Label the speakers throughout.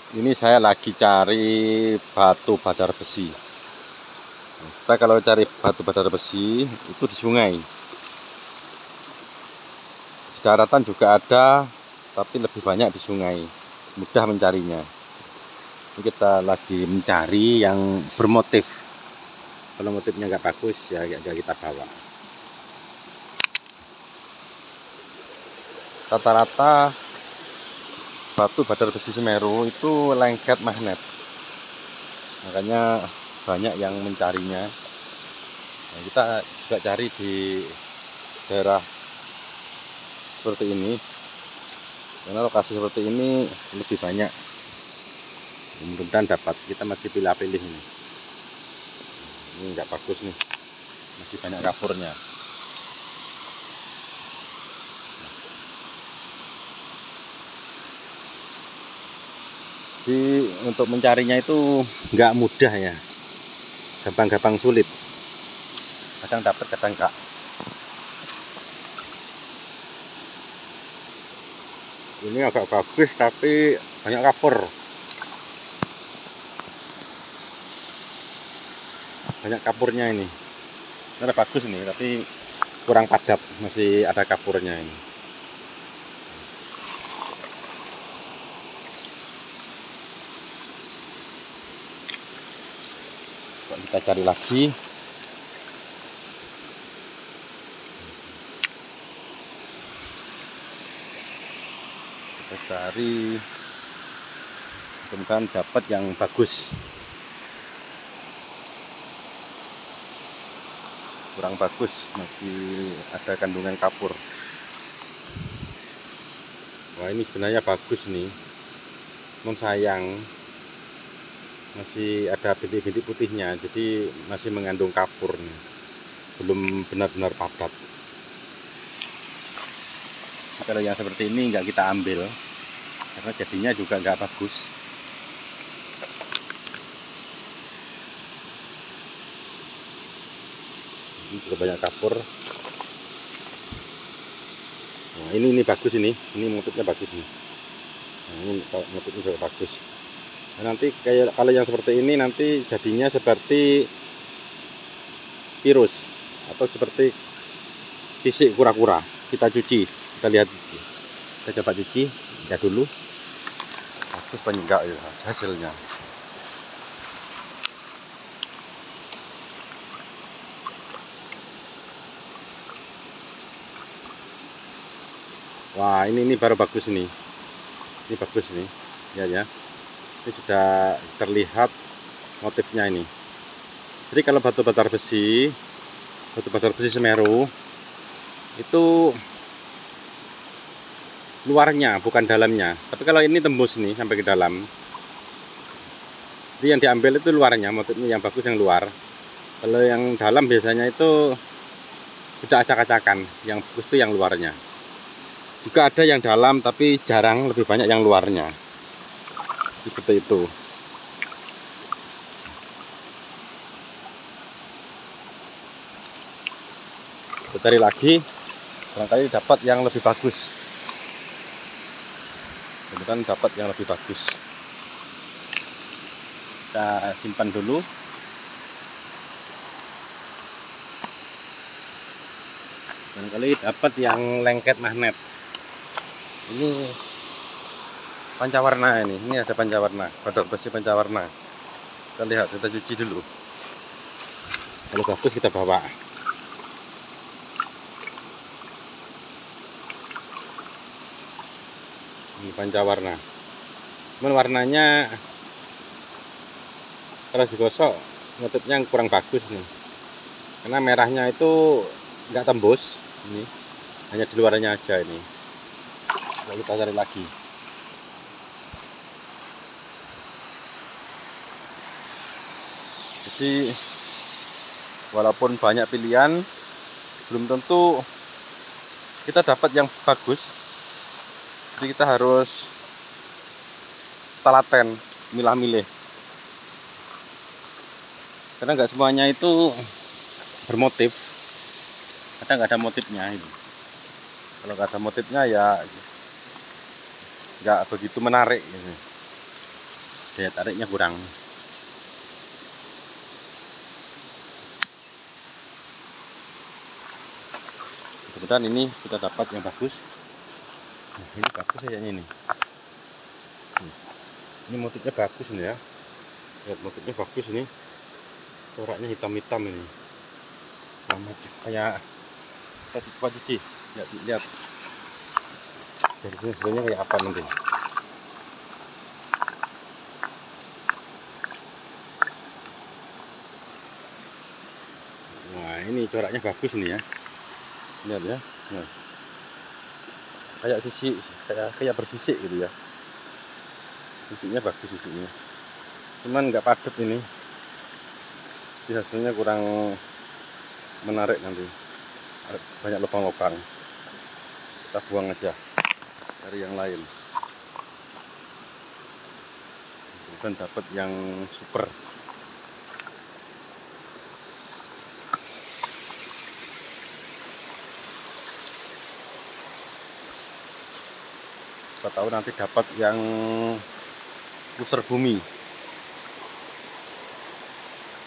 Speaker 1: Ini saya lagi cari batu badar besi. Kita kalau cari batu badar besi itu di sungai. Di daratan juga ada, tapi lebih banyak di sungai. Mudah mencarinya. Ini kita lagi mencari yang bermotif. Kalau motifnya nggak bagus ya nggak kita bawa. Rata-rata batu badar besi Semeru itu lengket magnet, makanya banyak yang mencarinya. Nah, kita juga cari di daerah seperti ini, karena lokasi seperti ini lebih banyak. Mudah-mudahan dapat. Kita masih pilih-pilih ini. Ini nggak bagus nih, masih banyak kapurnya. Jadi untuk mencarinya itu nggak mudah ya, gampang-gampang sulit. Kadang dapat, kadang enggak. Ini agak bagus tapi banyak kapur, banyak kapurnya ini. Ini bagus nih, tapi kurang padat, masih ada kapurnya ini. Kita cari lagi. Kita cari, mudah-mudahan dapat yang bagus. Kurang bagus, masih ada kandungan kapur. Wah, ini sebenarnya bagus nih, namun sayang masih ada bintik-bintik putihnya, jadi masih mengandung kapur nih. Belum benar-benar padat. Kalau yang seperti ini nggak kita ambil, karena jadinya juga nggak bagus. Ini juga banyak kapur. Nah, ini bagus ini motifnya bagus nih. Nah, ini motifnya juga bagus. Nah, nanti kalau yang seperti ini nanti jadinya seperti virus atau seperti sisik kura-kura. Kita cuci, kita lihat, kita coba cuci ya dulu. Bagus apa enggak ya hasilnya. Wah, ini baru bagus nih. Ini bagus nih. Ya. Ini sudah terlihat motifnya ini. Jadi kalau batu badar besi Semeru itu luarnya bukan dalamnya. Tapi kalau ini tembus nih sampai ke dalam, jadi yang diambil itu luarnya, motifnya yang bagus yang luar. Kalau yang dalam biasanya itu sudah acak-acakan, yang bagus itu yang luarnya. Juga ada yang dalam tapi jarang, lebih banyak yang luarnya. Seperti itu. Kita cari lagi, barangkali dapat yang lebih bagus. Kemudian dapat yang lebih bagus. Kita simpan dulu. Barangkali dapat yang lengket magnet. Ini pancawarna ini ada pancawarna, badar besi pancawarna. Kita lihat, kita cuci dulu. Kalau bagus kita bawa. Ini pancawarna. Cuman warnanya kalau digosok motifnya kurang bagus nih. Karena merahnya itu nggak tembus. Ini hanya di luarnya aja ini. Lalu kita cari lagi. Jadi walaupun banyak pilihan, belum tentu kita dapat yang bagus. Jadi kita harus telaten, milah-milih. Karena nggak semuanya itu bermotif. Kadang nggak ada motifnya ini. Kalau nggak ada motifnya ya nggak begitu menarik. daya tariknya kurang. Kemudian ini kita dapat yang bagus. Nah, ini bagus kayaknya ini. Ini motifnya bagus nih ya. Lihat motifnya bagus ini. Coraknya hitam-hitam ini. Sama kayak cepat cuci. Lihat. Dari sini sebenarnya kayak apa nanti. Nah, ini coraknya bagus nih ya. Lihat ya. Nah. Kayak sisi kayak bersisik gitu ya. Sisiknya bagus sisiknya. Cuman nggak padat ini. Jadi hasilnya kurang menarik nanti. Banyak lubang-lubang. Kita buang aja. Cari yang lain. Dan dapat yang super. Kita tahu nanti dapat yang pusar bumi.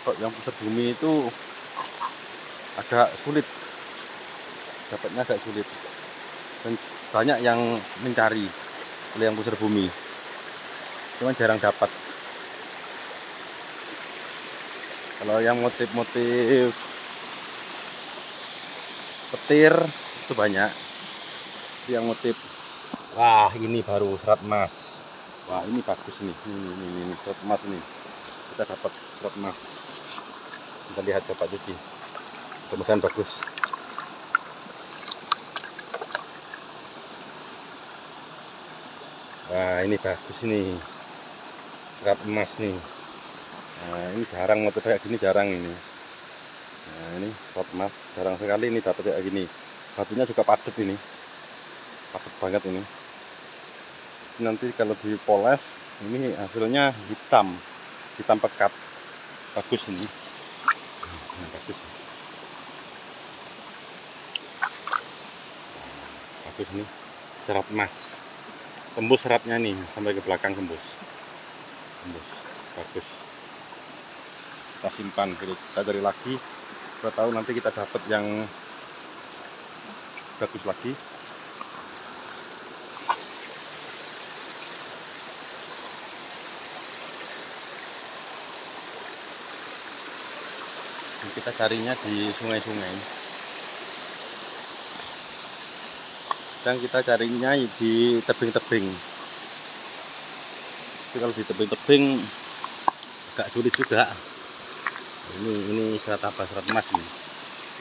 Speaker 1: Kok yang pusar bumi itu agak sulit, dapatnya agak sulit, dan banyak yang mencari oleh yang pusar bumi, cuman jarang dapat. Kalau yang motif-motif petir itu banyak. Yang motif, wah ini baru serat emas. Wah ini bagus nih, ini serat emas ini. Kita dapat serat emas. Kita lihat, coba cuci. Mudah-mudahan bagus. Wah ini bagus nih, serat emas nih. Nah ini jarang motif kayak gini, jarang ini. Nah ini serat emas, jarang sekali ini dapat kayak gini. Batunya juga padat ini, padat banget ini. Nanti kalau dipoles ini hasilnya hitam pekat. Bagus ini. Nah, bagus. Bagus nih, serat emas. Tembus seratnya nih sampai ke belakang, tembus. Bagus. Kita simpan, kita cari lagi. Kita tahu nanti kita dapat yang bagus lagi. Kita carinya di sungai-sungai, dan kita carinya di tebing-tebing. Tapi kalau di tebing-tebing agak sulit juga. Ini serat apa? Serat emas nih,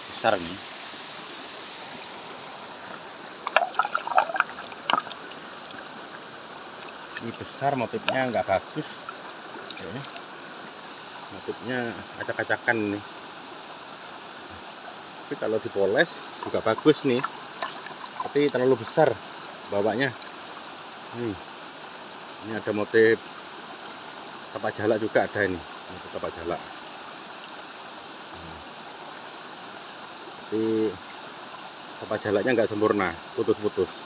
Speaker 1: besar nih. Ini besar, motifnya nggak bagus. Motifnya acak-acakan nih. Tapi kalau dipoles juga bagus nih, tapi terlalu besar bawahnya. Ini ada motif tapak jalak juga, ada ini motif tapak jalak. Tapi tapak jalaknya nggak sempurna, putus-putus.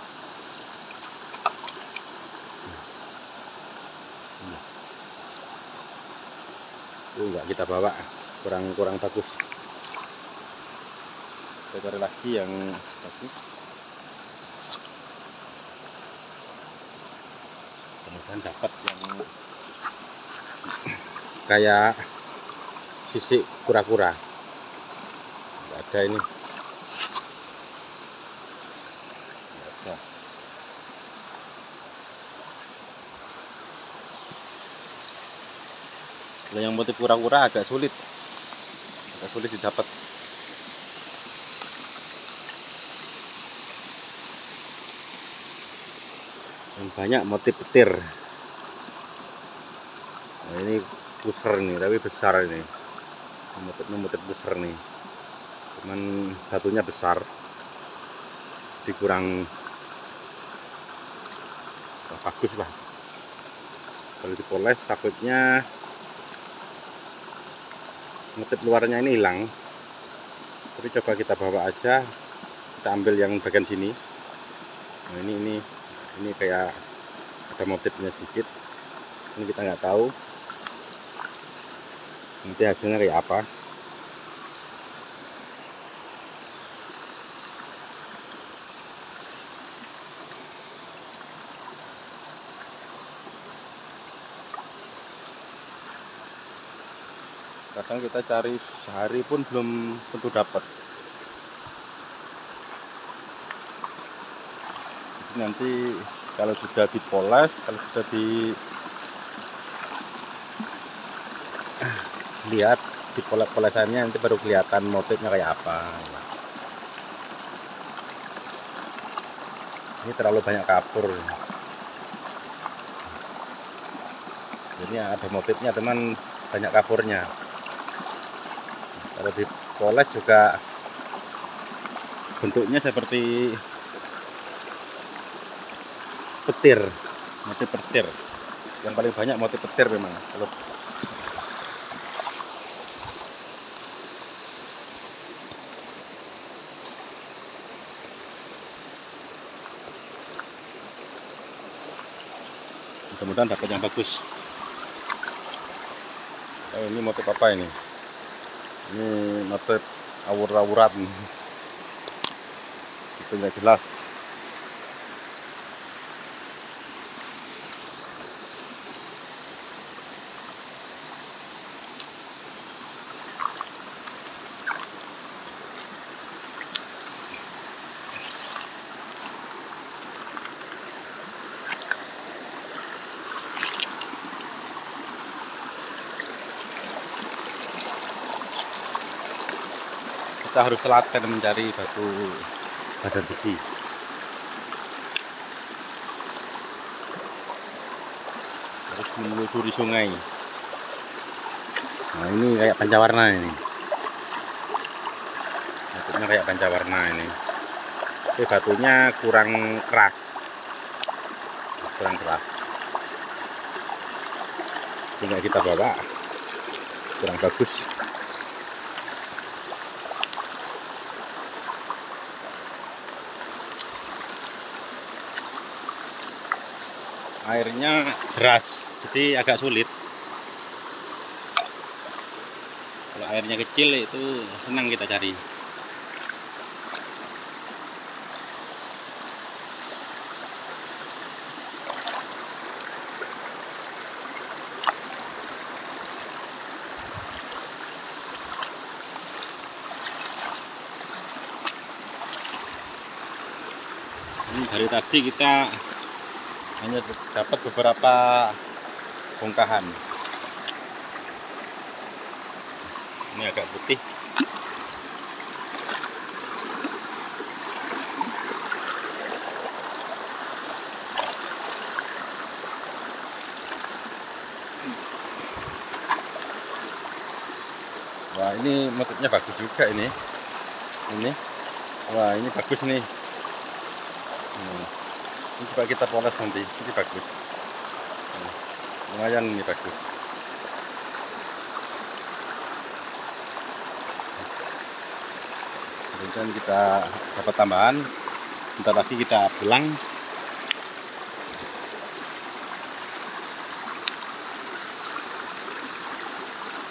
Speaker 1: Itu nggak kita bawa, kurang bagus. Kita cari lagi yang bagus. Kemudian dapat yang kayak sisik kura-kura. Nggak ada ini. Nggak ada. Kalau yang motif kura-kura agak sulit didapat. Yang banyak motif petir. Nah, ini pusar nih, tapi besar ini. Motif besar nih. Cuman batunya besar. Dikurang bagus lah. Kalau dipoles takutnya motif luarnya ini hilang. Tapi coba kita bawa aja. Kita ambil yang bagian sini. Nah, ini kayak ada motifnya sedikit. Ini kita nggak tahu nanti hasilnya kayak apa. Kadang kita cari sehari pun belum tentu dapat. Nanti kalau sudah dipoles, kalau sudah dilihat di polesannya, nanti baru kelihatan motifnya kayak apa. Ini terlalu banyak kapur, jadi ada motifnya teman, banyak kapurnya. Kalau dipoles juga bentuknya seperti petir, motif petir. Yang paling banyak motif petir memang. Kalau mudah-mudahan dapat yang bagus. Ini motif apa ini? Ini motif awur-awuran. Itu nggak jelas. Kita harus telaten mencari batu badan besi. Harus menelusuri sungai. Nah, ini kayak pancawarna ini. Batunya kayak pancawarna ini. Tapi batunya kurang keras. Sehingga kita bawa kurang bagus. Airnya deras, jadi agak sulit. Kalau airnya kecil itu senang kita cari. Ini dari tadi kita hanya dapat beberapa bongkahan. Ini agak putih. Wah, ini motifnya bagus juga ini. Wah, ini bagus nih. Ini coba kita poles nanti. Ini bagus. Lumayan ini bagus. Kemudian kita dapat tambahan. Bentar lagi kita pulang.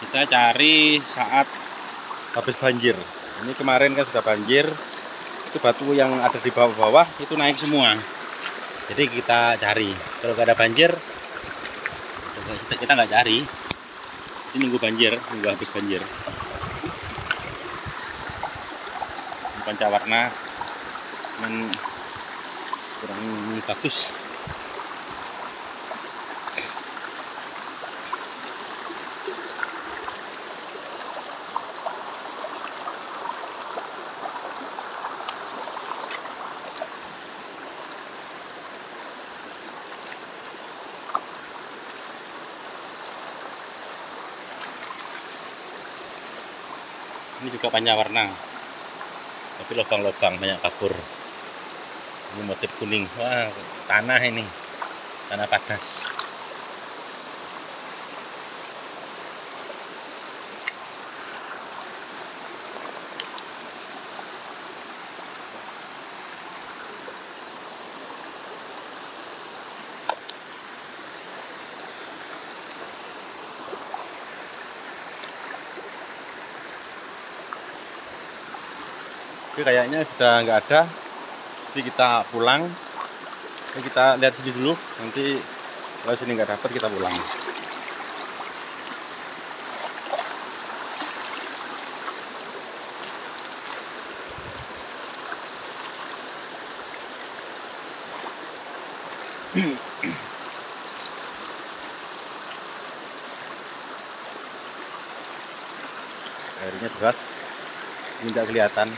Speaker 1: Kita cari saat habis banjir. Ini kemarin kan sudah banjir. Itu batu yang ada di bawah-bawah itu naik semua. Jadi kita cari. Kalau nggak ada banjir, kita nggak cari. Ini nunggu banjir, nunggu habis banjir. Pancawarna kurang bagus. Ini juga pancawarna, tapi lubang-lubang banyak kapur. Ini motif kuning. Wah, tanah ini, tanah padas. Oke, kayaknya sudah nggak ada, jadi kita pulang. Oke, kita lihat sini dulu, nanti kalau sini nggak dapat kita pulang. Airnya deras, ini tidak kelihatan.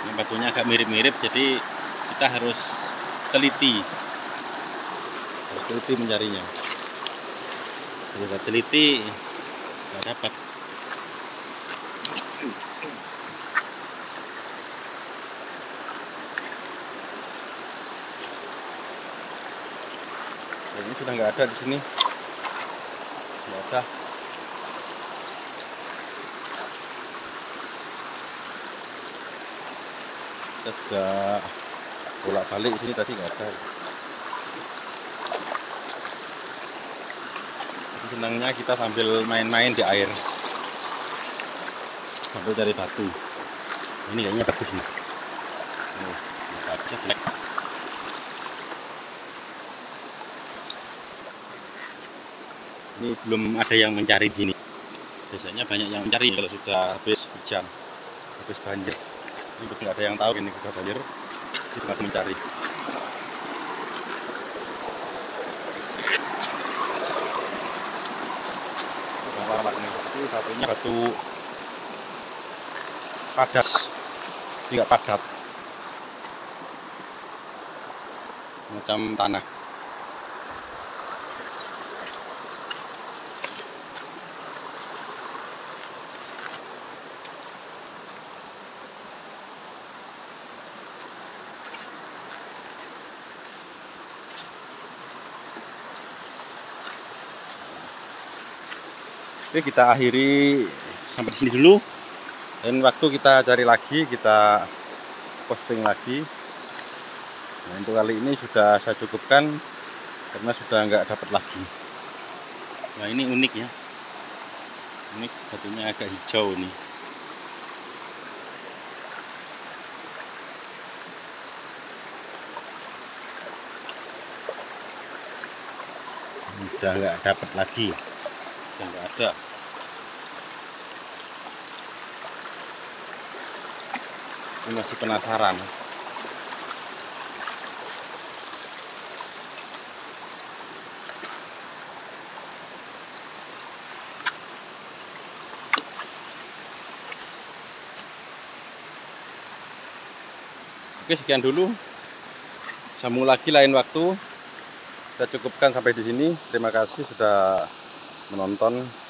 Speaker 1: Ini batunya agak mirip-mirip, jadi kita harus teliti mencarinya. Kalau nggak teliti nggak dapat. Ini sudah nggak ada di sini, nggak ada. Kita sudah bolak-balik sini, tadi nggak ada. Jadi senangnya kita sambil main-main di air, sambil cari batu. Ini kayaknya bagus nih. Batunya jelek. Ini belum ada yang mencari di sini. Biasanya banyak yang mencari kalau sudah habis hujan, habis banjir. Ini nggak ada yang tahu ini sudah banjir, kita nggak mencari. Ini batunya batu padas, tidak padat, macam tanah. Oke, kita akhiri sampai sini dulu. Dan waktu kita cari lagi, kita posting lagi. Nah, untuk kali ini sudah saya cukupkan karena sudah nggak dapat lagi. Nah, ini unik ya. Unik, batunya agak hijau nih. Sudah nggak dapat lagi. Sudah nggak ada. Ini masih penasaran. Oke, sekian dulu. Sambung lagi lain waktu. Saya cukupkan sampai di sini. Terima kasih sudah menonton.